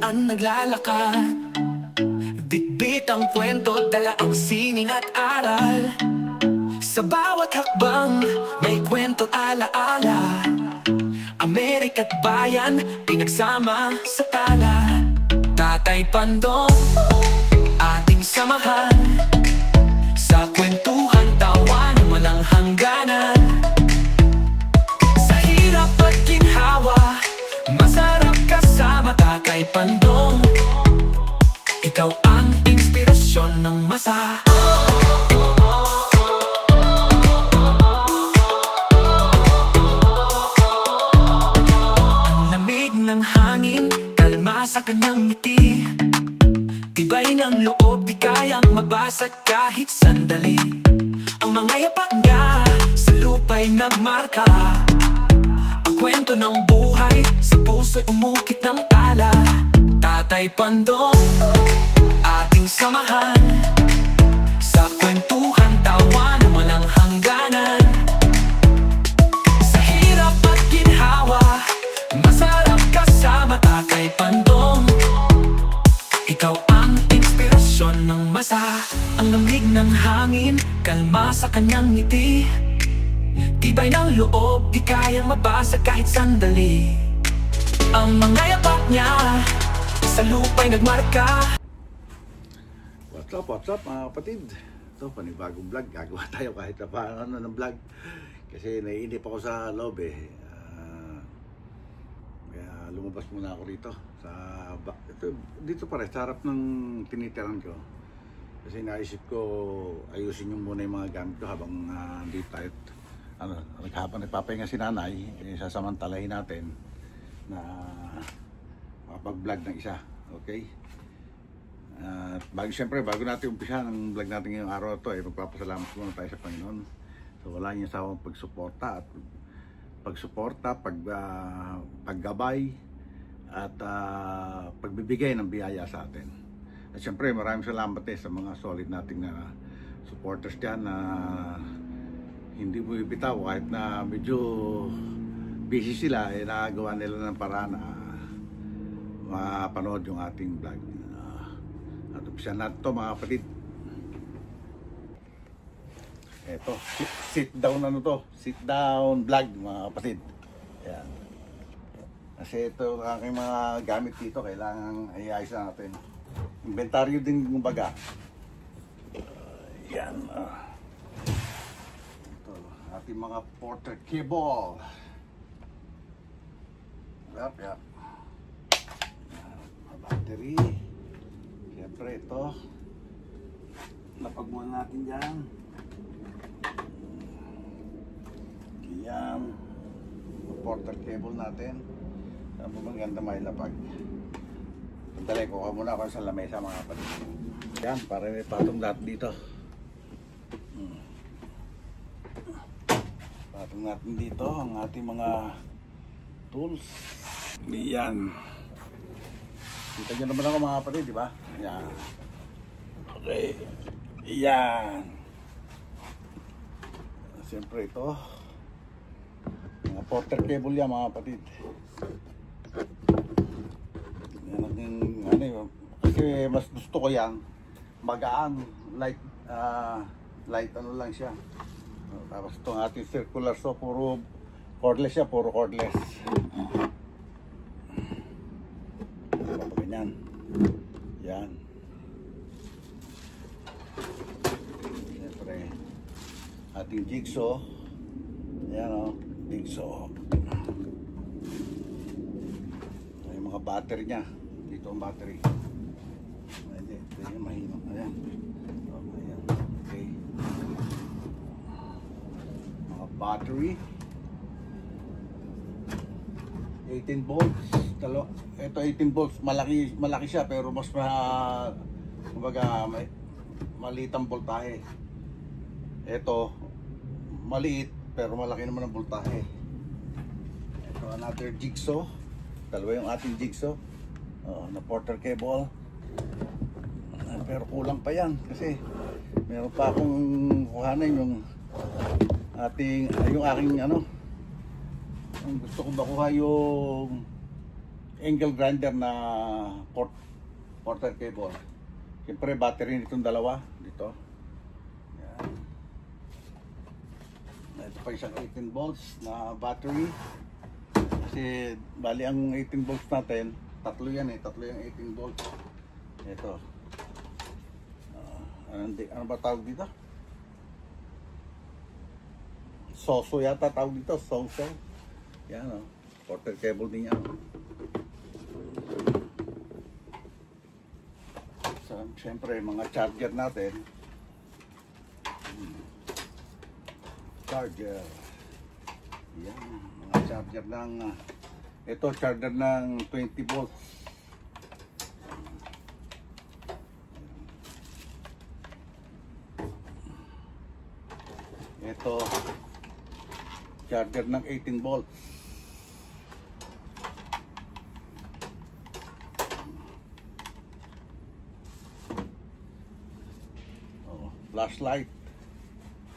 saan naglalakad. Bitbit ang kwento, dala ang sining at aral. Sa bawat hakbang, may kwento alaala. Amerika't bayan, pinagsama sa tala. Tatay Pandong, ating samahan. Sa kwentuhan, tawanan, walang hangganan. Sa hirap at ginhawa, masarap kasama Tatay Pandong. Ikaw ang inspirasyon ng masa. Ang lamig ng hangin, kalma sa kanyang ngiti. Tibay ng loob, di kayang mabasag kahit sandali. Ang mga yapak niya sa lupa'y nagmarka. Ang kwento ng buhay sa puso'y umukit ng tala. Tatay Pandong, ating samahan. Sa kwentuhan, tawanan, walang hangganan. Sa hirap at ginhawa, masarap kasama Tatay Pandong. Ikaw ang inspirasyon ng masa. Ang lamig ng hangin, kalma sa kanyang ngiti. Tibay ng loob, di kayang mabasag kahit sandali. Ang mga yapak niya sa lupa'y nagmarka. What's up mga kapatid? Ito, panibagong vlog. Gagawa tayo kahit na paano ng vlog. Kasi naiinip ako sa loob eh. Kaya lumabas muna ako rito. Dito pare, sa harap ng tinitiran ko. Kasi naisip ko ayusin yung muna yung mga gamit ko habang dito tayo. Habang nagpapahinga si nanay, sasamantalahin natin na makapag-vlog ng isa. Okay? Siyempre, bago natin umpisa ng vlog natin ngayong araw ito, magpapasalamat muna tayo sa Panginoon. So wala niya sawang pagsuporta at paggabay at pagbibigay ng biyaya sa atin. At siyempre, maraming salamat sa mga solid nating supporters dyan na hindi mo ibitaw kahit na medyo busy sila, nagawa nila ng paraan na mapanood yung ating vlog. At umpisa natin ito mga kapatid. Eto, sit down sit down vlog mga kapatid. Ayan. Kasi ito ang aking mga gamit dito, kailangan iayos natin. Inventaryo din kumbaga. Ayan. Ito, ating mga porter cable. Yap. Battery. Siyempre ito, napag muna natin dyan. Yan, porter cable natin. Saan po maganda may lapag. Sandali, kuha muna ako sa lamesa mga kapatid. Yan, para may patong lahat dito. Patong natin dito ang ating mga tools. Yan. Kita nyo naman ako mga kapatid, di ba? Yan. Okay. Yan. Siyempre ito. Mga porter cable yan mga kapatid. Yan. Kasi mas gusto ko yan. Magaan. Light ano lang siya. Tapos itong ating circular so puro cordless siya. Puro cordless. Ganyan. Yan. Siyempre ating jigsaw. Yan o, jigsaw. Yung mga battery nya. Dito ang battery. Ito yung mahina. Ayan. Ayan. Okay. Mga battery. 18 volts. Ito 18 volts. Malaki siya pero mas kumbaga maliit ang voltahe. Ito maliit pero malaki naman ang voltahe. Ito another jigsaw. Dalawa yung ating jigsaw. Na porter cable. Pero kulang pa yan kasi meron pa akong kuhanin yung aking yung aking ano, ang gusto ko makuha yung angle grinder na quarter cable. Siyempre battery nitong dalawa dito. Yan. Ito pa isang 18 volts na battery. Kasi bali ang 18 volts natin, tatlo yan tatlo yung 18 volts. Ito. Ano ba tawag dito? Soso yata tawag dito, soso. Yan quarter cable din yan. So, siyempre mga charger natin. Charger. Yan, mga charger ng ito charger ng 20 volts. Ito charger ng 18 volts. Flashlight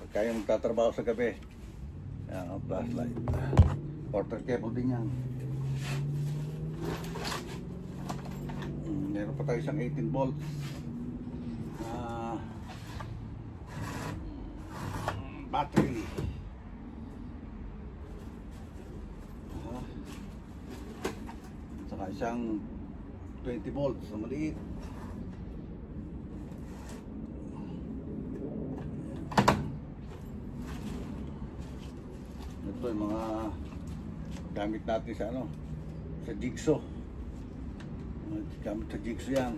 pagka yung magtatrabaho sa gabi. Yan, flashlight. Quarter cable din yan. Meron pa tayo isang 18 volts battery. Saka isang 20 volts na maliit. Ito yung mga gamit natin sa sa jigsaw. Gamit sa jigsaw yan.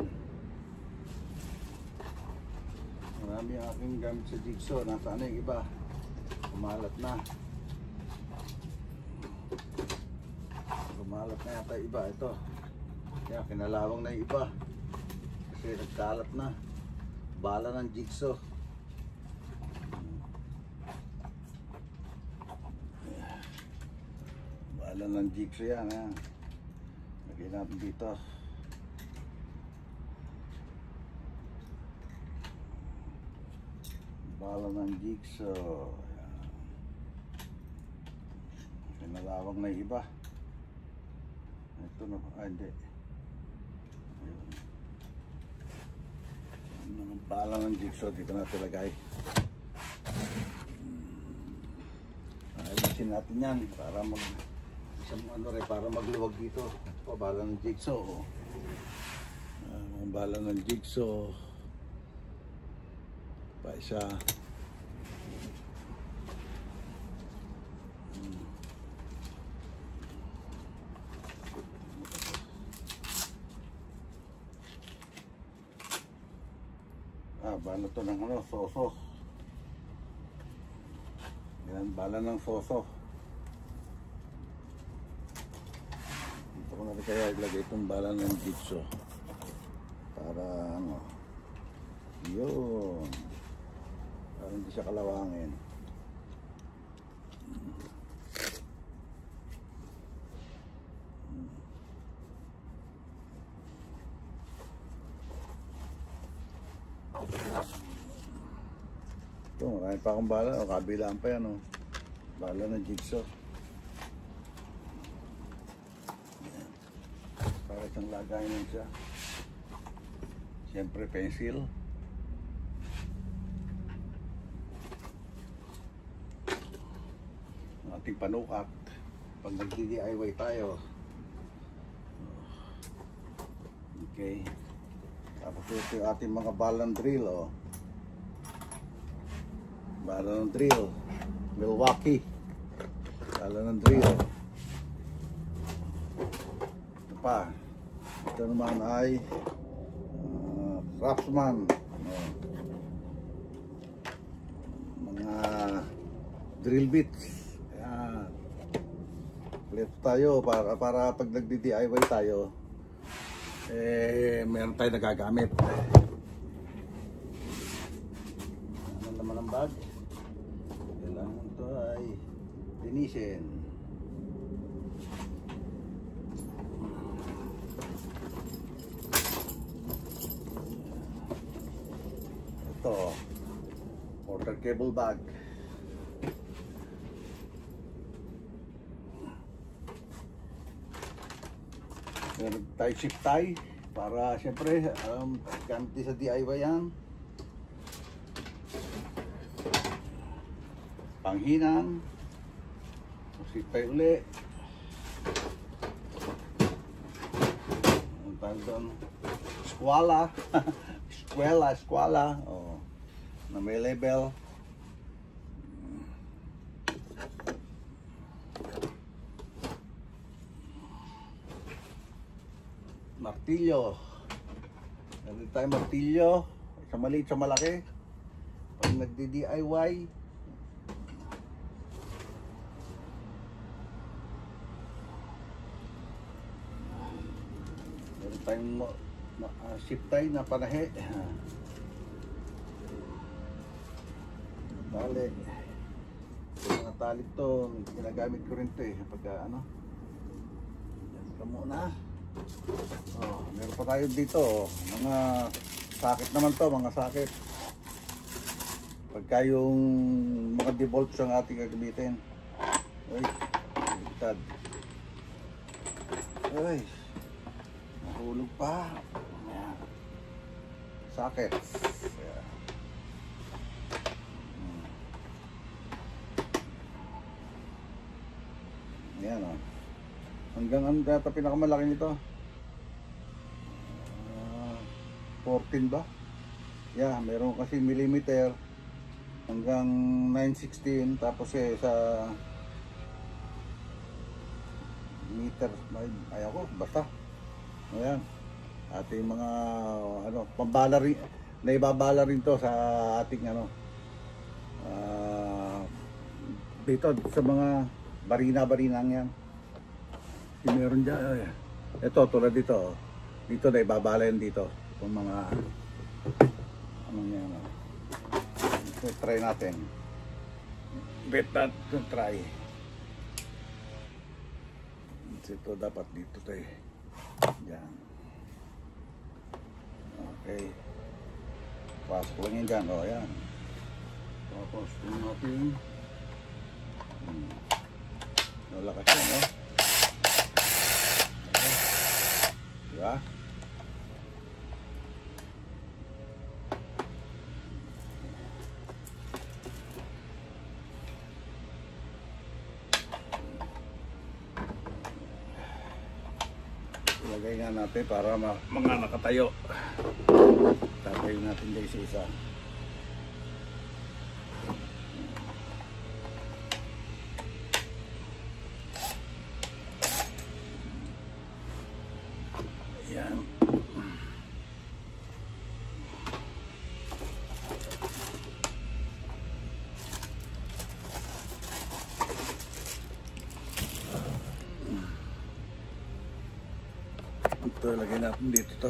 Marami ang aking gamit sa jigsaw. Nasaan na yung iba? Kumalat na. Kumalat na yata iba. Ito. Kaya kinalawang na yung iba. Kasi nagkalat na. Bala ng jigsaw. Bala ng jigsaw yan. Lagyan natin dito. Bala ng jigsaw. Kinalawang na yung iba. Ito na. Hindi. Ayun. Bala ng jigsaw. Dito natin lagay. Ayusin natin yan para para magluwag dito. Bala ng jigsaw. Bala ng jigsaw. Pa isa. Bala to ng soso. Yan, bala ng soso. Dito ko na kaya ilagay itong bala ng jigsaw. Para yun. Para hindi siya kalawangin. Ito, marami pa akong bala. Kabilaan pa yan. Bala ng jigsaw. Para siyang lagayin nun siya. Siyempre pencil. Ating panukat pag nag-DIY tayo. Okay. Tapos ito yung ating mga balang drill. Bala ng drill. Milwaukee. Bala ng drill. Ito pa. Ito naman ay Craftsman. Mga drill bits. Ayan. Ito tayo para pag nagdi-DIY tayo meron tayo nagagamit. Ano naman ang bag? Kailangan ito ay linisin. Ito quarter cable bag. Meron tayo zip tie para siyempre gamit din sa DIY yan. Panghinang. Zip tie uli. Ang tawag doon, eskwala. Eskwala. Oh, na may label. Martilyo. Meron tayo martilyo. Sa maliit, sa malaki. Pag nagdi-DIY. Meron tayong zip tie na panahe. Tali. Mga tali to, ginagamit ko rin to pagka ano. Yan ka muna. Oh, meron pa tayo dito, mga sakit naman to, mga sakit. Pagka yung mga devolts ang ating gagamitin. Ay, ligtad. Ay, nahulog pa. Ayan. Sakit. Ayan. Ayan o. Hanggang ang data pinakamalaki nito 14 ba? Yeah, meron kasi millimeter hanggang 9/16, tapos sa meter, ayaw ko, basta. Ayan. Ating mga pambala rin, naibabala rin to sa ating dito sa mga barina-barinang yan. Meron dyan, ito tulad dito, dito na ibabala yan dito, itong mga yan. So, try natin, bet that to try. Ito dapat dito tayo, yan. Okay, pasok lang yan dyan, yan. Tapos ito natin, nalakas yan, diba? Ilagay nga natin para mga nakatayo. Tatayo natin dahil sa isa. Yan. Ito, lagay natin dito to.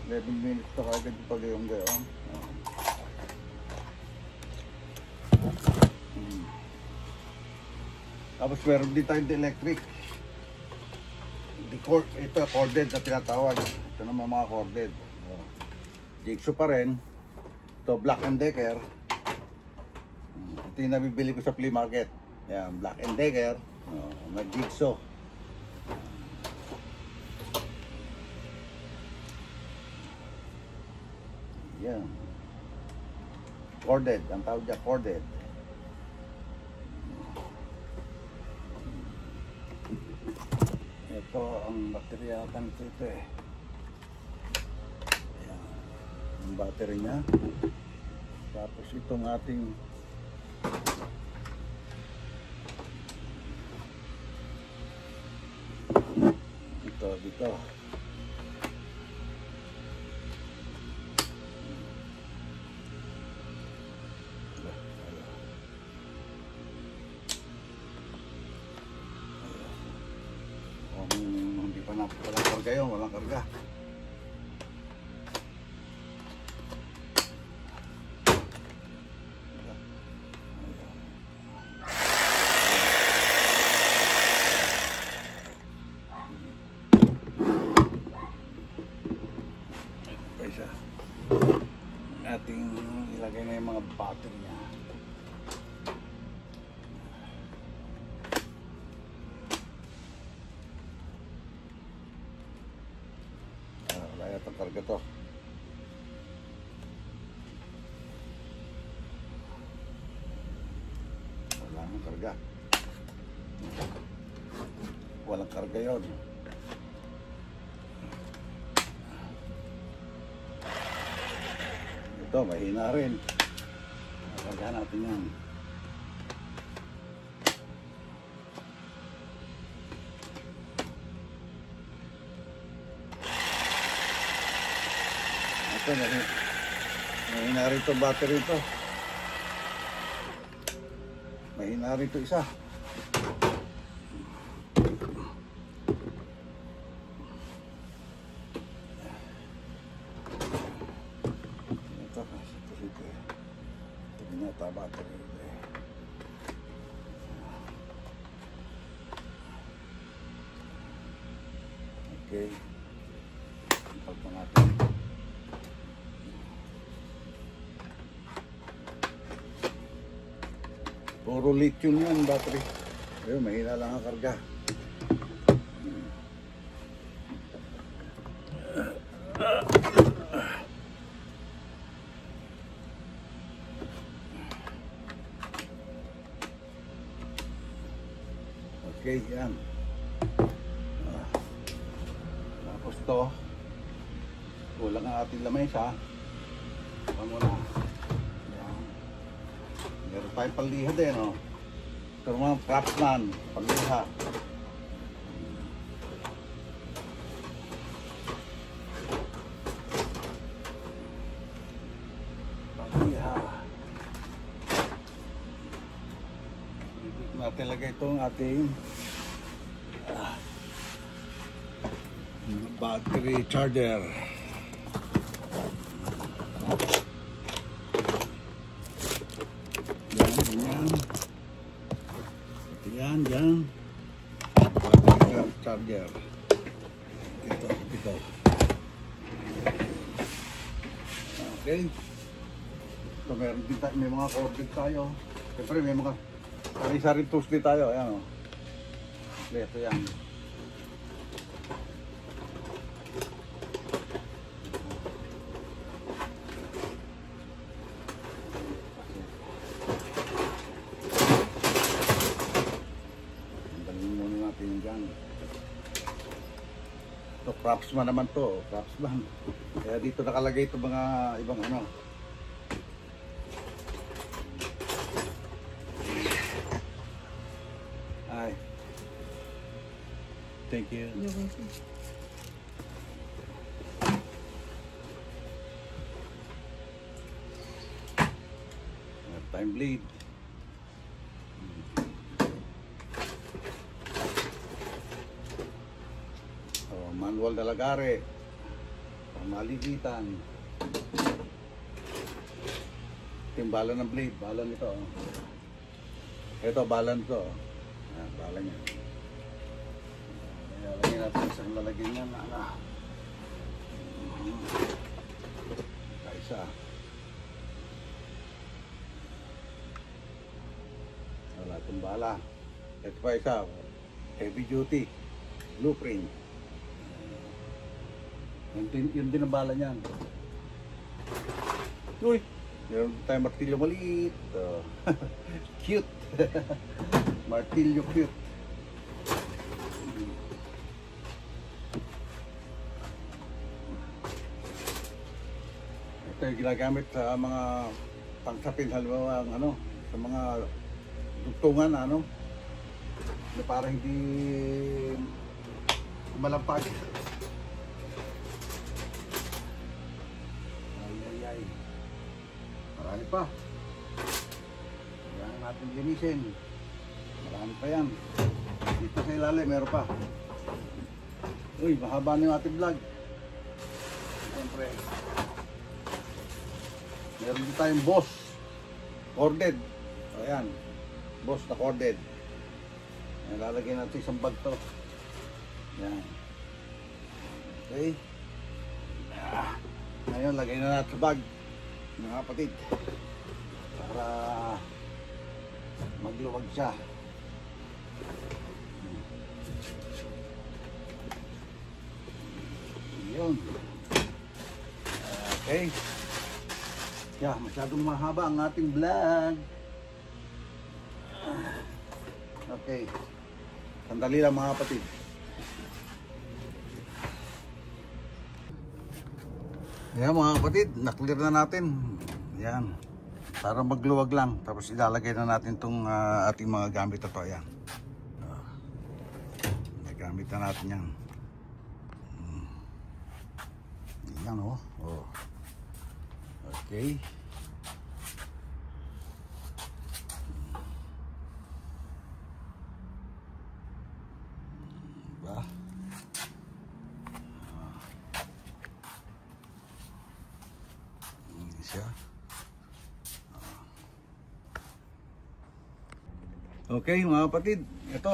11 minutes to kagad yung pag-gayong-gayong. Tapos meron din tayong electric. Ito corded na tinatawag. Ito naman mga corded. Jigsaw pa rin. Ito Black & Decker. Ito yung nabibili ko sa flea market. Yan, Black & Decker. Nag-jigsaw. Yan. Corded. Ang tawag niya corded. Ito ang baterya kanito ito Ayan. Ang battery niya. Tapos itong ating ito dito. Hindi pa na walang karga yun, walang karga. Isa. Ating ilagay na yung mga battery niya. karga to. Wala nang karga. Walang karga yun. Ito, mahina rin. Karga natin yan. Ito, mahina rin ito battery ito. Mahina rin ito isa. Ito, binata battery. Okay. Ipag natin. Puro lithium yan battery. Ayun, mahina lang ang karga. Okay, yan. Tapos to, kulang ang ating lamesa. Ano na? Meron tayong panliha din, oh. Ito mga craftsman, panliha. Panliha. Dito natin lagay itong ating battery charger. Yan. Battery charger. Ito. Okay. So, meron din tayo, may mga corded tayo. Siyempre, may mga sari-sari tools din tayo. Ayan, o. Ito yan. Ito, craftsman naman to, craftsman. Kaya dito nakalagay ito mga ibang ano. Ay. Thank you. You're welcome. Time bleed. Manual na lagare, pamaligitan. Ito yung bala ng blade, bala nito. Ito, bala nito. Ayan, bala niya. Lagyan natin isang lalagyan niya na ano. Kaisa. Wala itong bala. Ito pa isa, heavy duty, blueprint. Yun din ang bala niyan. Uy! Meron tayong martilyo maliit. Cute! Martilyo cute. Ito yung ginagamit sa mga pangsapin, halimbawa ano, sa mga dugtungan ano, na para hindi malampag. Marami pa. Kailangan natin linisin. Marami pa yan. Dito sa ilalim, meron pa. Uy, mahaba na yung ating vlog. Siyempre. Meron din tayong boss. Corded. Ayan. Boss na corded. Ayan, lalagyan natin isang bag to. Ayan. Okay. Ngayon, lagay na natin sa bag. Mga kapatid, para magluwag siya. Yun. Okay. Yeah, masyadong mahaba ang ating vlog. Okay. Sandali lang mga kapatid. Yan mga kapatid, na-clear na natin. Yan. Para magluwag lang. Tapos ilalagay na natin itong ating mga gamit na ito. Yan. Nagamit na natin yan. Yan o. Oh. Okay. Diba? Hindi siya. Okay mga kapatid, ito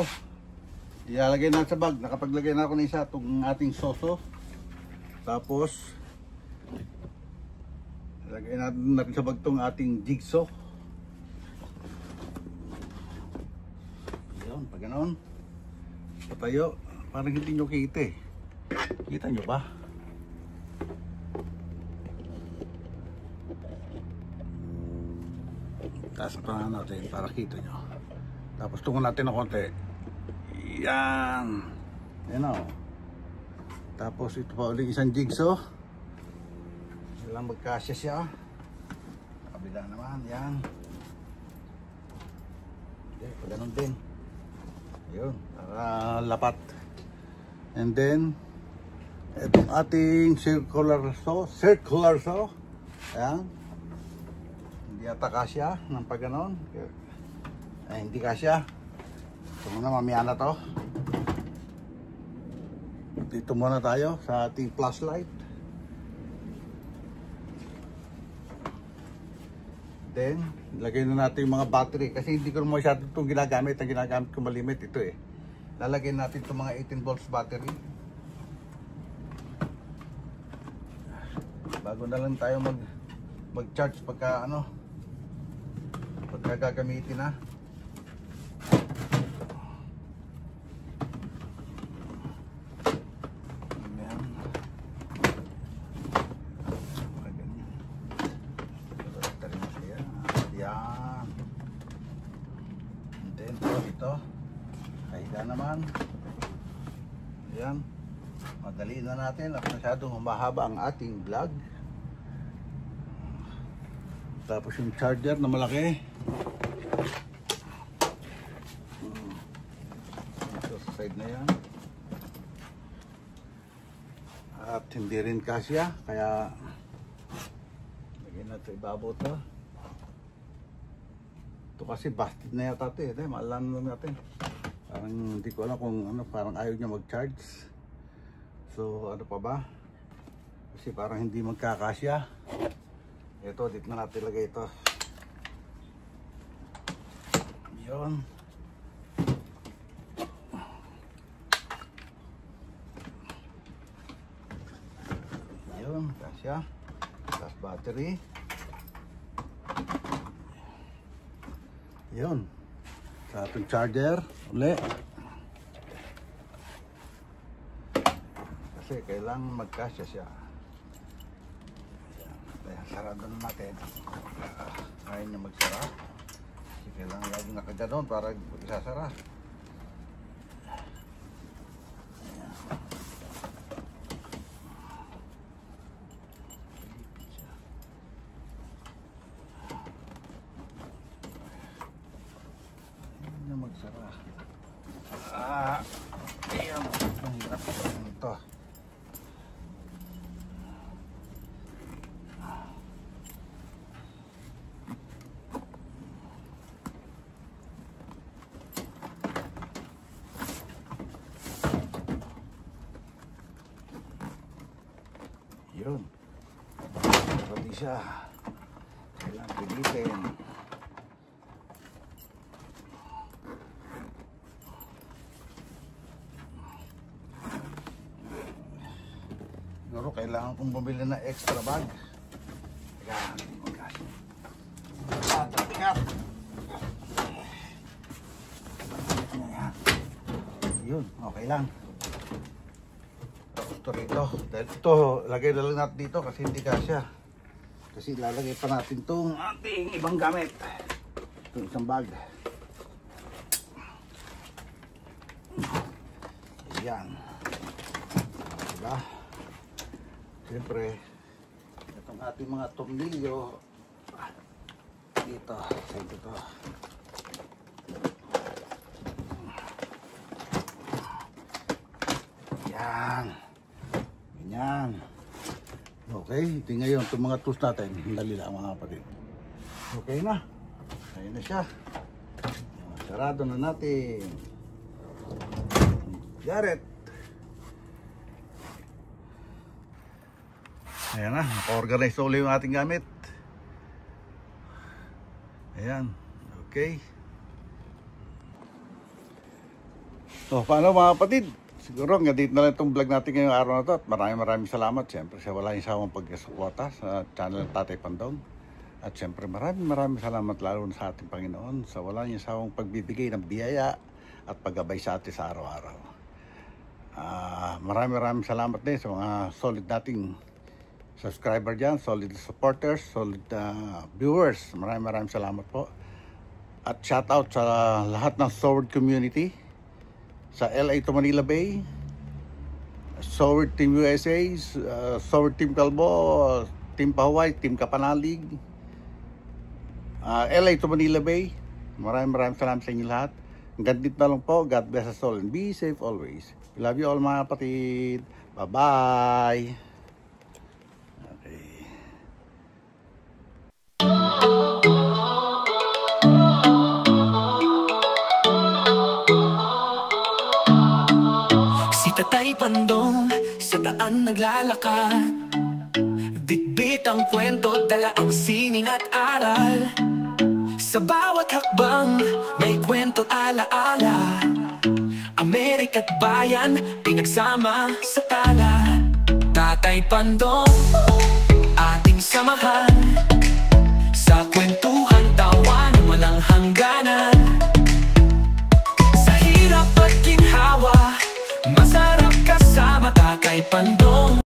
ilalagay na sa bag. Nakapaglagay na ako ng isa itong ating soso. Tapos ilagay natin sa bag itong ating jigsaw. Yun, pag ganoon patayo, parang hindi nyo kita eh. Kita nyo ba? Taas pa natin para kita nyo. Tapos tungan natin ng konti. Yan. Yan o. Tapos ito pa ulit isang jigsaw. Lang magkasya siya. Kabila naman. Yan. Okay, ganun din. Ayun. Para lapat. And then itong ating circular saw. Ayan. Hindi ata kasya ng pag ganon. Ay, hindi kasya. Ito muna, mamaya na to. Dito muna tayo sa ating flashlight. Then, lagay na natin yung mga battery. Kasi hindi ko masyado itong ginagamit. Ang ginagamit ko malimit ito eh. Lalagay natin itong mga 18 volts battery. Bago na lang tayo mag-charge pagka gagamitin na. Yan. And then ito kahiga naman. Ayan. Madali na natin at masyadong humahaba ang ating vlog. Tapos yung charger na malaki. Ito sa side na yan. At hindi rin kasya, kaya lagyan natin ibabaw ito. Ito kasi busted na yata ito eh. Maalam naman natin. Parang hindi ko alam kung parang ayaw niya mag-charge. So ano pa ba? Kasi parang hindi magkakasya. Ito, dito na natin lagay ito. Yun. Yun, kasya. Tapos battery. Yun. Sa ating charger uli. Kasi kailangan magkasya siya. Ayan, sarado na natin. Kaya niya magsara. Kasi kailangan laging nakaganon para isasara. Magsara. Ayan. Mahirap ito. Yun. Pati siya. Kailangan pilitin. Siguro kailangan kong bumili na extra bag. Ayan. Tingkat. Yun. Okay lang. Ito rito. Dahil ito, lagay na lang natin dito kasi hindi kasya. Kasi lalagay pa natin itong ating ibang gamit. Itong isang bag. Ayan. Diba? Siyempre, itong ating mga tornilyo dito, sa ito. Ayan. Ganyan. Okay, ito ngayon, itong mga tools natin, dali lang mga kapatid. Okay na. Ayun na siya. Sarado na natin. Jaret. Ayan na, naka-organize ulit yung ating gamit. Ayan, okay. So, paano mga kapatid? Siguro hanggang dito na lang itong vlog natin ngayong araw na ito. At maraming salamat. Siyempre sa wala yung sawang pagkasuporta sa channel ng Tatay Pandong. At siyempre maraming salamat lalo na sa ating Panginoon sa wala yung sawang pagbibigay ng biyaya at paggabay sa atin sa araw-araw. Maraming salamat din sa mga solid nating subscriber dyan, solid supporters, solid viewers. Maraming salamat po. At shout out sa lahat ng Sword community sa LA to Manila Bay, Sword Team USA, Sword Team Calbo, Team Pahuay, Team Kapanalig, LA to Manila Bay. Maraming salamat sa inyo lahat. Hanggang dito na lang po. God bless us all and be safe always. We love you all mga kapatid. Bye-bye. Okay. Si Tatay Pandong sa daan naglalakad, bitbit ang kwento, dala ang sining at aral. Sa bawat hakbang may kwento alaala, Amerika't bayan pinagsama sa tala. Tatay Pandong ating samahan,